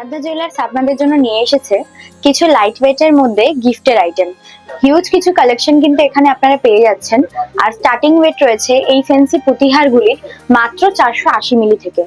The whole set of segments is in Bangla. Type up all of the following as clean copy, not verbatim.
আরাধ্যা জুয়েলার্স আপনাদের জন্য নিয়ে এসেছে কিছু লাইট ওয়েটের মধ্যে গিফটের আইটেম। হিউজ কিছু কালেকশন কিন্তু এখানে আপনারা পেয়ে যাচ্ছেন। আর স্টার্টিং ওয়েট রয়েছে এই ফ্যান্সি পুঁতিহারগুলির মাত্র 480 মিলি থেকে।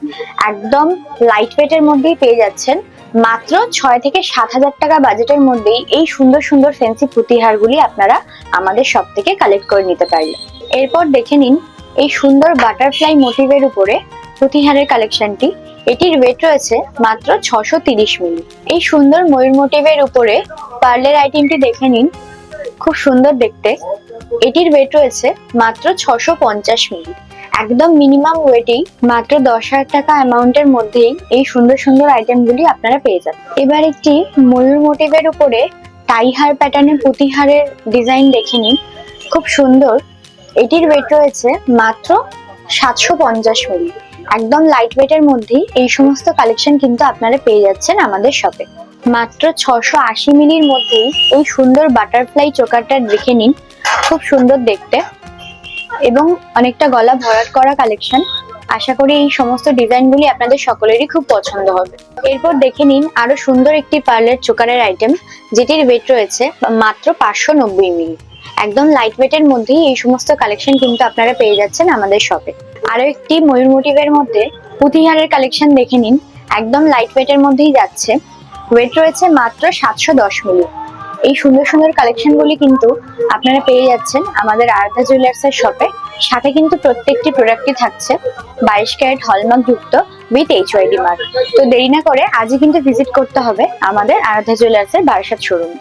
একদম লাইট ওয়েটের মধ্যেই পেয়ে যাচ্ছেন। মাত্র 6 থেকে 7,000 টাকা বাজেটের মধ্যেই এই সুন্দর সুন্দর ফ্যান্সি পুঁতিহারগুলি আপনারা আমাদের শপ থেকে কালেক্ট করে নিতে পারবেন। এরপর দেখে নিন এই সুন্দর বাটারফ্লাই মোটিভের উপরে পুঁতিহারের কালেকশনটি। এটির ওয়েট রয়েছে মাত্র 630 মিলি। এই সুন্দর ময়ূর মোটিভের উপরে পার্লের আইটেমটি দেখে নিন, খুব সুন্দর দেখতে। এটির ওয়েট রয়েছে মাত্র 650 মিলি। একদম মিনিমাম ওয়েটেই মাত্র 10,000 টাকা অ্যামাউন্টের মধ্যেই এই সুন্দর সুন্দর আইটেমগুলি আপনারা পেয়ে যাবেন। এবার একটি ময়ূর মোটিভের উপরে টাইহার প্যাটার্নের পুঁতিহারের ডিজাইন দেখে নিন, খুব সুন্দর। এটির ওয়েট রয়েছে মাত্র 750 মিলি। একদম লাইট ওয়েটের মধ্যেই এই সমস্ত কালেকশন কিন্তু আপনারা পেয়ে যাচ্ছেন আমাদের শপে। মাত্র 680 মিলির মধ্যেই এই সুন্দর বাটারফ্লাই চোকারটা দেখে নিন, খুব সুন্দর দেখতে এবং অনেকটা গলা ভরাট করা কালেকশন। আশা করি এই সমস্ত ডিজাইনগুলি আপনাদের সকলেরই খুব পছন্দ হবে। এরপর দেখে নিন আরো সুন্দর একটি পার্লের চোকারের আইটেম, যেটির ওয়েট রয়েছে মাত্র 590 মিলি। একদম লাইট ওয়েটের মধ্যেই এই সমস্ত কালেকশন কিন্তু আপনারা পেয়ে যাচ্ছেন আমাদের শপে। আরো একটি ময়ূর মোটিভের মধ্যে পুঁতিহারের কালেকশন দেখে নিন, একদম লাইট ওয়েটের মধ্যেই যাচ্ছে। ওয়েট রয়েছে মাত্র 710 মিলি। এই সুন্দর সুন্দর কালেকশনগুলি কিন্তু আপনারা পেয়ে যাচ্ছেন আমাদের আরাধ্যা জুয়েলার্স এর শপে। সাথে কিন্তু প্রত্যেকটি প্রোডাক্টই থাকছে 22 ক্যারেট হলমার্ক যুক্ত উইথ HYD মার্ক। তো দেরি না করে আজই কিন্তু ভিজিট করতে হবে আমাদের আরাধ্যা জুয়েলার্স এর বারাসাত শোরুম।